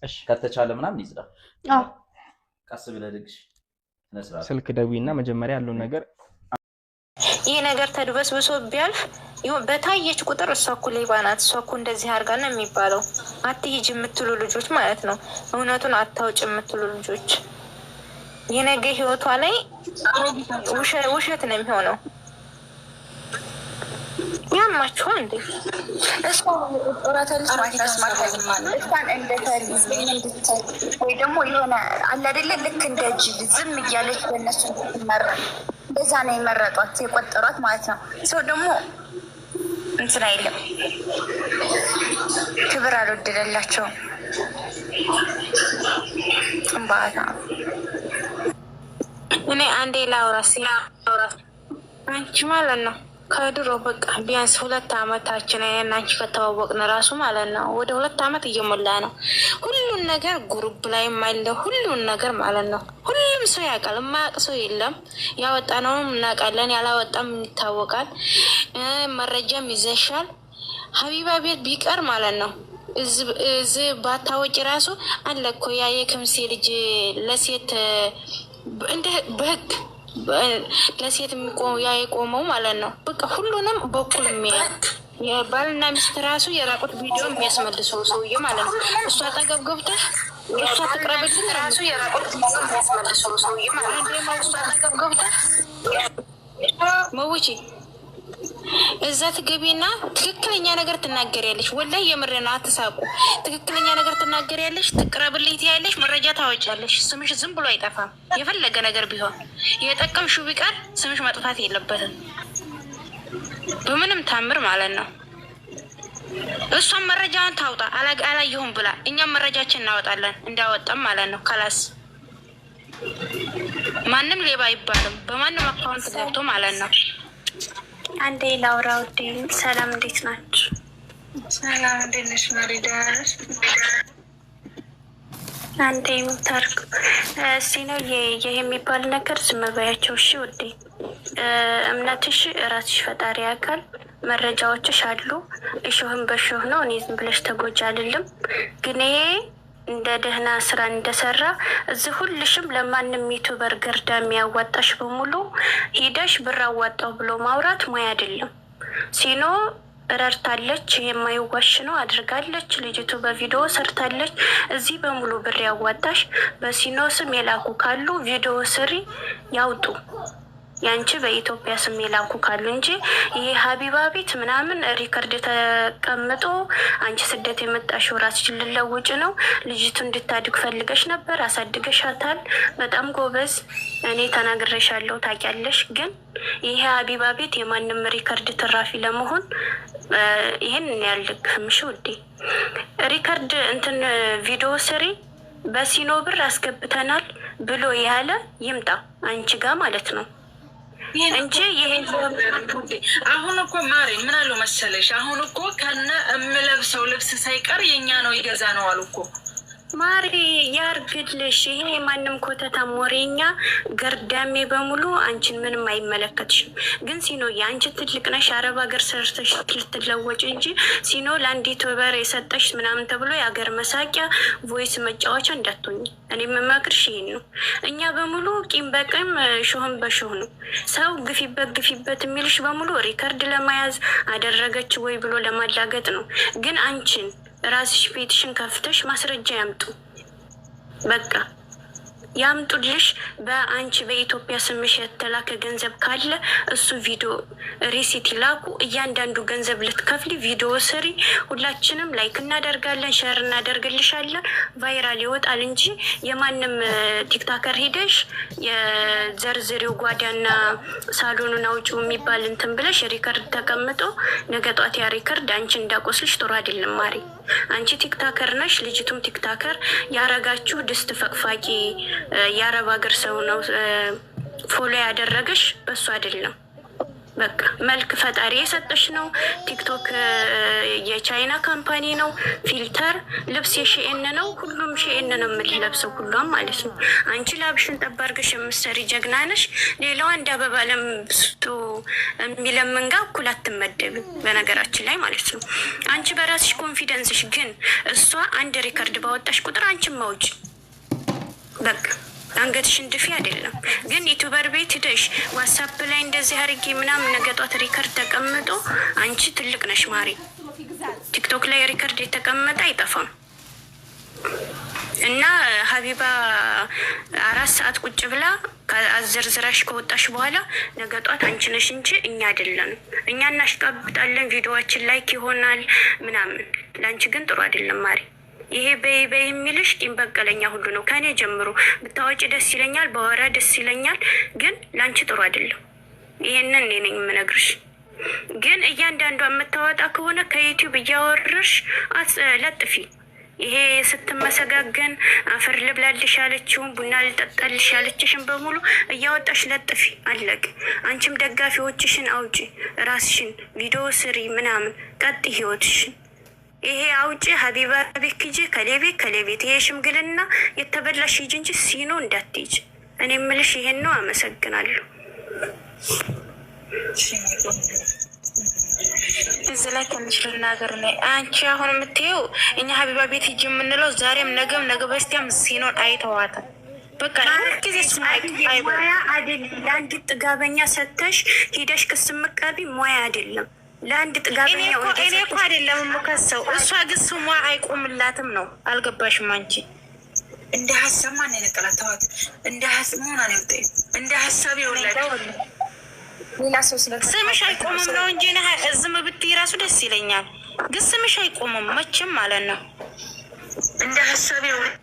እሺ ከተቻለ ምናምን ይዝራ። አዎ ቀስ ብለህ ደግሽ ነስራት ስልክ ደዊና መጀመሪያ ያለው ነገር ይህ ነገር ተድበስብሶ ቢያልፍ ይሁን በታየች ቁጥር እሷ እኮ ሌባ ናት፣ እሷ እኮ እንደዚህ አድርጋ ነው የሚባለው። አትሂጅ የምትሉ ልጆች ማለት ነው፣ እውነቱን አታውጭ የምትሉ ልጆች የነገ ህይወቷ ላይ ውሸት ነው የሚሆነው። ያማችኋል እንዴ? ወይ ደግሞ የሆነ አለ አይደለ ልክ እንደ ጅል ዝም እያለች በእነሱ ትመረጥ። እንደዛ ነው የመረጧት የቆጠሯት ማለት ነው። ሰው ደግሞ እንትን አይልም፣ ክብር አልወደደላቸውም። ጥንባታ እኔ አንዴ ላውራ አንቺ ማለት ነው ከድሮ በቃ ቢያንስ 2 አመታችን እናንቺ ከተዋወቅን ራሱ ማለት ነው ወደ 2 አመት እየሞላ ነው። ሁሉን ነገር ጉሩብ ላይ ማለ ሁሉን ነገር ማለት ነው ሁሉም ሰው ያውቃል፣ የማያውቅ ሰው የለም። ያወጣነውም እናውቃለን፣ ያላወጣም ይታወቃል። መረጃም ይዘሻል። ሀቢባ ቤት ቢቀር ማለት ነው እዚህ ባታወጪ ራሱ አለ እኮ ያ የክምሴ ልጅ ለሴት እንደ በህግ ለሴት የቆመው ማለት ነው። በቃ ሁሉንም በኩል የሚያውቅ የባልና ሚስት ራሱ የራቁት ቪዲዮ የሚያስመልሰው ሰውዬ ማለት ነው። እሷ አጠገብ ገብተህ እሷ ትቅረብልን ራሱ የራቁት ቪዲዮ የሚያስመልሰው ሰውዬ ማለት ነው። እሷ አጠገብ ገብተህ መውጪ እዛ ትገቢና ትክክለኛ ነገር ትናገሪያለሽ። ወላሂ የምሬን ነው፣ አትሳቁ። ትክክለኛ ነገር ትናገሪያለሽ፣ ትቅረብልኝ ትያለሽ፣ መረጃ ታወጫለሽ። ስምሽ ዝም ብሎ አይጠፋም። የፈለገ ነገር ቢሆን የጠቀምሽው ቢቀር ስምሽ መጥፋት የለበትም በምንም ታምር ማለት ነው። እሷም መረጃውን ታውጣ አላየሁም ብላ እኛም መረጃችን እናወጣለን እንዳወጣም ማለት ነው። ከላስ ማንም ሌባ አይባልም በማንም አካውንት ገብቶ ማለት ነው። አንዴ ላውራ ውዴ። ሰላም እንዴት ናችሁ? ሰላም እንዴት ነሽ ማሪዳ? አንዴ ሙታርክ እስቲ ነው ይሄ የሚባል ነገር ዝም በያቸው እሺ ውዴ። እምነትሽ ራስሽ ፈጣሪ ያውቃል። መረጃዎችሽ አሉ። እሾህም በሾህ ነው። እኔ ዝም ብለሽ ተጎጂ አልልም። ግን ይሄ እንደ ደህና ስራ እንደሰራ እዚህ ሁልሽም ለማንም ዩቱበር ገርዳ የሚያዋጣሽ በሙሉ ሂደሽ ብር አዋጣው ብሎ ማውራት ሙያ አይደለም። ሲኖ ረድታለች፣ የማይዋሽ ነው አድርጋለች። ልጅቱ በቪዲዮ ሰርታለች። እዚህ በሙሉ ብር ያዋጣሽ በሲኖ ስም የላኩ ካሉ ቪዲዮ ስሪ ያውጡ። ያንቺ በኢትዮጵያ ስም የላኩ ካሉ እንጂ ይሄ ሀቢባ ቤት ምናምን ሪከርድ ተቀምጦ አንቺ ስደት የመጣሽው ራስሽን ልለውጭ ነው። ልጅቱ እንድታድግ ፈልገሽ ነበር፣ አሳድገሻታል። በጣም ጎበዝ። እኔ ተናግሬሻለሁ፣ ታውቂያለሽ። ግን ይሄ ሀቢባ ቤት የማንም ሪከርድ ትራፊ ለመሆን ይሄን ያልልክምሽ ውዴ። ሪከርድ እንትን ቪዲዮ ስሪ በሲኖ ብር አስገብተናል ብሎ ያለ ይምጣ አንቺ ጋር ማለት ነው እንጂ ይሄን አሁን እኮ ማሬ ምን አለው መሰለሽ፣ አሁን እኮ ከነ እምለብሰው ልብስ ሳይቀር የኛ ነው ይገዛ ነው አሉ እኮ ማሪ ያርግልሽ። ይሄ የማንም ኮተታም ወሬኛ ገርዳሜ በሙሉ አንቺን ምንም አይመለከትሽም። ግን ሲኖ የአንቺ ትልቅ ነሽ፣ አረብ ሀገር ሰርተሽ ልትለወጭ እንጂ ሲኖ ለአንዲት ወበር የሰጠሽ ምናምን ተብሎ የሀገር መሳቂያ ቮይስ መጫወቻ እንዳትሆኝ። እኔ የምመክርሽ ይሄን ነው። እኛ በሙሉ ቂም በቂም ሾህም በሾህ ነው። ሰው ግፊበት የሚልሽ በሙሉ ሪከርድ ለመያዝ አደረገች ወይ ብሎ ለማላገጥ ነው። ግን አንቺን ራስሽ ቤትሽን ከፍተሽ ማስረጃ ያምጡ። በቃ ያምጡልሽ። በአንቺ በኢትዮጵያ ስምሽ የተላከ ገንዘብ ካለ እሱ ቪዲዮ ሪሲት ይላኩ። እያንዳንዱ ገንዘብ ልትከፍሊ ቪዲዮ ስሪ። ሁላችንም ላይክ እናደርጋለን፣ ሸር እናደርግልሻለን። ቫይራል ይወጣል እንጂ የማንም ቲክታከር ሄደሽ የዘርዝሬው ጓዳና ሳሎኑን አውጪው የሚባል እንትን ብለሽ ሪከርድ ተቀምጦ ነገ ጧት ያ ሪከርድ አንቺ እንዳቆስልሽ ጥሩ አይደለም ማሪ። አንቺ ቲክታከር ነሽ፣ ልጅቱም ቲክታከር። ያረጋችሁ ድስት ፈቅፋቂ የአረብ ሀገር ሰው ነው ፎሎ ያደረገሽ፣ በሱ አይደለም። በቃ መልክ ፈጣሪ የሰጠሽ ነው። ቲክቶክ የቻይና ካምፓኒ ነው። ፊልተር ልብስ የሺኤን ነው። ሁሉም ሺኤን ነው የምትለብሰው ሁሏም ማለት ነው። አንቺ ላብሽን ጠባርገሽ የምትሰሪ ጀግና ነሽ። ሌላዋ እንደ አበባ ለምስቱ የሚለምን ጋር እኩል አትመደብም በነገራችን ላይ ማለት ነው። አንቺ በራስሽ ኮንፊደንስሽ ግን እሷ አንድ ሪከርድ ባወጣሽ ቁጥር አንቺም ማውጭ በቃ አንገትሽን ድፊ አይደለም ግን ዩቲዩበር ቤት ሄደሽ ዋትስአፕ ላይ እንደዚህ አድርጌ ምናምን ነገ ጧት ሪከርድ ተቀምጦ አንቺ ትልቅ ነሽ ማሪ። ቲክቶክ ላይ ሪከርድ የተቀመጠ አይጠፋም። እና ሀቢባ 4 ሰዓት ቁጭ ብላ አዘርዝራሽ ከወጣሽ በኋላ ነገ ጧት አንቺ ነሽ እንጂ እኛ አይደለም። እኛ እናሽቃብጣለን፣ ቪዲዮዋችን ላይክ ይሆናል ምናምን። ለአንቺ ግን ጥሩ አይደለም ማሪ። ይሄ በይ የሚልሽ ቂም በቀለኛ ሁሉ ነው። ከኔ ጀምሮ ብታወጪ ደስ ይለኛል፣ በወራ ደስ ይለኛል፣ ግን ላንቺ ጥሩ አይደለም። ይሄንን እኔ ነኝ የምነግርሽ። ግን እያንዳንዷ የምታወጣ ከሆነ ከዩቲዩብ እያወረሽ ለጥፊ። ይሄ ስትመሰጋገን አፈር ልብላልሽ ያለችውን ቡና ልጠጣልሽ ያለችሽን በሙሉ እያወጣሽ ለጥፊ። አለቅ። አንቺም ደጋፊዎችሽን አውጪ፣ ራስሽን ቪዲዮ ስሪ ምናምን፣ ቀጥ ህይወትሽን። ይሄ አውጪ ሀቢባ ቤት ሂጂ፣ ከሌቤት ይሄ ሽምግልና የተበላሽ ሂጂ እንጂ ሲኖ እንዳትሄጂ። እኔ የምልሽ ይሄን ነው። አመሰግናለሁ። እዚህ ላይ ትንሽ ልናገር ነው። አንቺ አሁን የምትይው እኛ ሀቢባ ቤት ሂጂ የምንለው ዛሬም ነገም ነገ በስቲያም ሲኖን አይተዋታል። በቃ ጊዜ ሙያ አይደለም። ለአንድ ጥጋበኛ ሰተሽ ሂደሽ ክስ መቃቢ ሙያ አይደለም። ለአንድ ጥጋበኛ እኔ እኮ አይደለም የምከሰው፣ እሷ ግን ስሟ አይቆምላትም ነው። አልገባሽም አንቺ? እንደ ሀሳብ ማን የነቀላት? ተዋት። እንደ ሀሳብ መሆን አልወጣኝ። እንደ ሀሳብ ይወላል። ሌላ ሰው ስምሽ አይቆምም ነው እንጂ ዝም ብትይ ራሱ ደስ ይለኛል። ግን ስምሽ አይቆምም መቼም ማለት ነው። እንደ ሀሳብ ይወላል።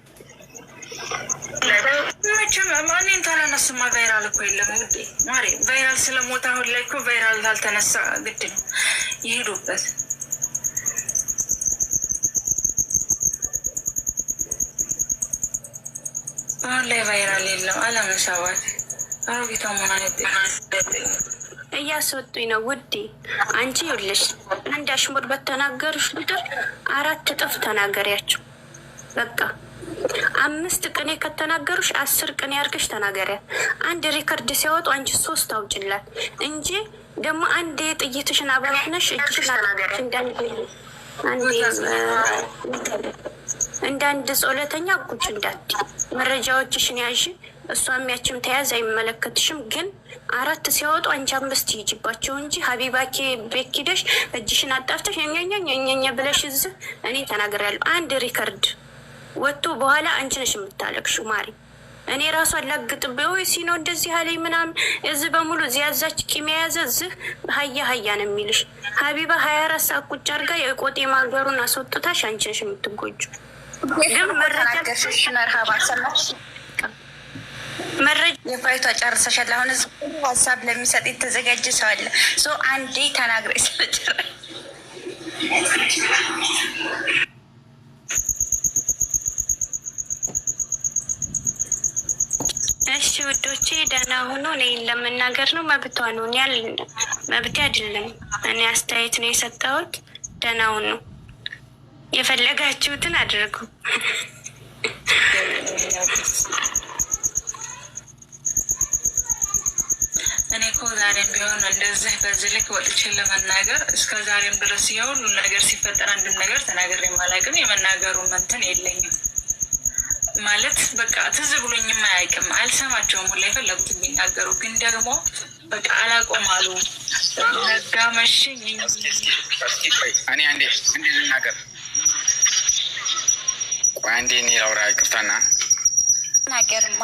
መቼም ማንን ታላነሱማ ቫይራል እኮ የለም ውዴ ማሬ። ቫይራል ስለሞታ አሁን ላይ እኮ ቫይራል ካልተነሳ ግድ ነው ይሄዱበት። አሁን ላይ ቫይራል የለም። አለመሳባት አሮጊቷ መሆና እያስወጡኝ ነው ውዴ። አንቺ ይኸውልሽ አንድ አሽሙር በተናገሩሽ ቁጥር 4 እጥፍ ተናገሪያቸው። በቃ 5 ቅኔ ከተናገሩሽ 10 ቅኔ አድርገሽ ተናገሪያት። አንድ ሪከርድ ሲያወጡ አንቺ 3 አውጭላት እንጂ ደግሞ አንድ ጥይትሽን አባክነሽ እጅሽን አናገር እንዳንድ ጾለተኛ ቁጭ እንዳት መረጃዎችሽን ያዥ። እሷም ያችም ተያዝ አይመለከትሽም። ግን 4 ሲያወጡ አንቺ 5 ይጅባቸው እንጂ ሀቢባኬ ቤኪደሽ እጅሽን አጣፍተሽ ኛኛኛኛኛ ብለሽ እዚህ እኔ ተናገራለሁ። አንድ ሪከርድ ወጥቶ በኋላ አንቺ ነሽ የምታለቅሽው ማሪ። እኔ ራሱ አላግጥበው ወይ ሲኖ እንደዚህ አለኝ ምናምን እዚህ በሙሉ እዚህ ያዛች ቂም የያዘ እዚህ ሀያ ነው የሚልሽ። ሀቢባ 24 ሰዓት ቁጭ አድርጋ የቆጤ ማገሩን አስወጥታሽ አንቺ ነሽ የምትጎጁ። ግን መረጃ መርሃባ ሰማሽ፣ መረጃ የፋይቷ ጨርሰሻል። አሁን እዚህ ሀሳብ ለሚሰጥ የተዘጋጀ ሰው አለ። አንዴ ተናግረ ስለጨረ እሺ ውዶቼ ደህና ሆኖ እኔ ለመናገር ነው መብቷ ነው። ያል መብቴ አይደለም። እኔ አስተያየት ነው የሰጠሁት። ደህና ሆኖ የፈለጋችሁትን አድርጉ። እኔ እኮ ዛሬም ቢሆን እንደዚህ በዚህ ልክ ወጥቼ ለመናገር እስከ ዛሬም ድረስ የሁሉ ነገር ሲፈጠር አንድም ነገር ተናግሬ የማላውቅም። የመናገሩ እንትን የለኝም ማለት በቃ ትዝ ብሎኝም አያውቅም። አልሰማቸውም ሁላ የፈለጉት የሚናገሩ ግን ደግሞ በቃ አላቆም አሉ። ነጋ መሽኝ እኔ አንዴ ልናገር። ቆይ አንዴ እኔ ላውራ። ይቅርታና ናገርማ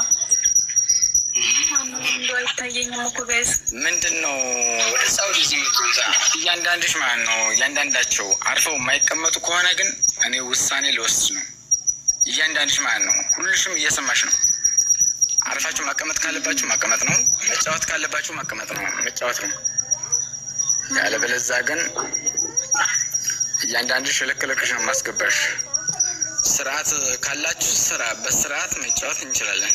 እንዶ አይታየኝም እኮ ጋይስ። ምንድን ነው ወደ ሳውዲ ዝምቱዛ እያንዳንድሽ ማለት ነው። እያንዳንዳቸው አርፈው የማይቀመጡ ከሆነ ግን እኔ ውሳኔ ልወስድ ነው። እያንዳንድሽ ማለት ነው። ሁሉሽም እየሰማሽ ነው። አርፋችሁ መቀመጥ ካለባችሁ መቀመጥ ነው። መጫወት ካለባችሁ መቀመጥ ነው፣ መጫወት ነው። ያለበለዚያ ግን እያንዳንድሽ ልክልክሽ ነው ማስገባሽ። ስርዓት ካላችሁ ስራ በስርዓት መጫወት እንችላለን።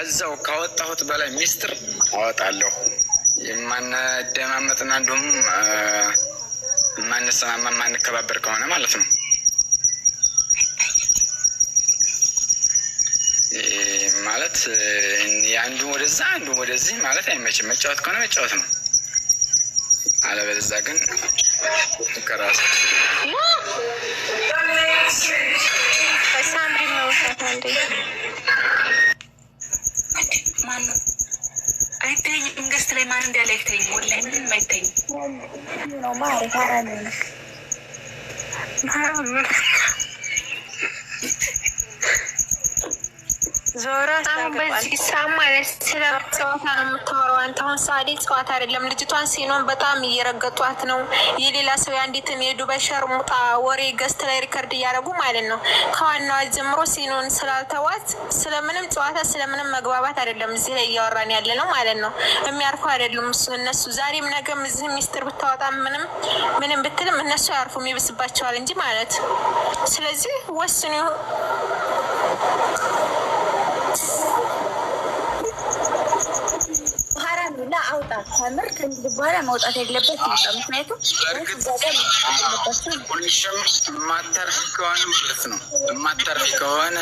ከዛው ካወጣሁት በላይ ሚስጥር አወጣለሁ። የማንደማመጥና እንዲሁም የማንሰማማ የማንከባበር ከሆነ ማለት ነው። ማለት የአንዱ ወደዛ አንዱ ወደዚህ ማለት አይመችም። መጫወት ከሆነ መጫወት ነው። አለበለዚያ ግን ከራስ ሳምሪ ነው ሳታንዴ ማን አይተኝም። መንግስት ላይ ማን እንዳለ አይተኝም። ወላሂ ምንም አይተኝም ነው ማለት አራኔ ነው ዞራ አሁን በዚህ ሳም ማለት ስለ ጨዋታ ነው የምታወራው አንተ። አሁን ሳዲ ጨዋታ አይደለም። ልጅቷን ሲኖን በጣም እየረገጧት ነው። የሌላ ሰው የአንዲትን የዱባይ ሸርሙጣ ወሬ ገዝት ላይ ሪከርድ እያደረጉ ማለት ነው። ከዋናዋ ጀምሮ ሲኖን ስላልተዋት ስለምንም ጨዋታ ስለምንም መግባባት አይደለም እዚህ ላይ እያወራን ያለ ነው ማለት ነው። የሚያርፉ አይደሉም እነሱ። ዛሬም ነገም እዚህ ሚስጥር ብታወጣ ምንም ብትልም እነሱ አያርፉም፣ ይብስባቸዋል እንጂ ማለት። ስለዚህ ወስኑ። ሀራሚና አውጣ ከምር ከእንግዲህ በኋላ መውጣት የለበት። ምክንያቱም ሁልሽም የማታርፊ ከሆነ ማለት ነው የማታርፊ ከሆነ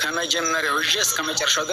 ከመጀመሪያው እስከ መጨረሻው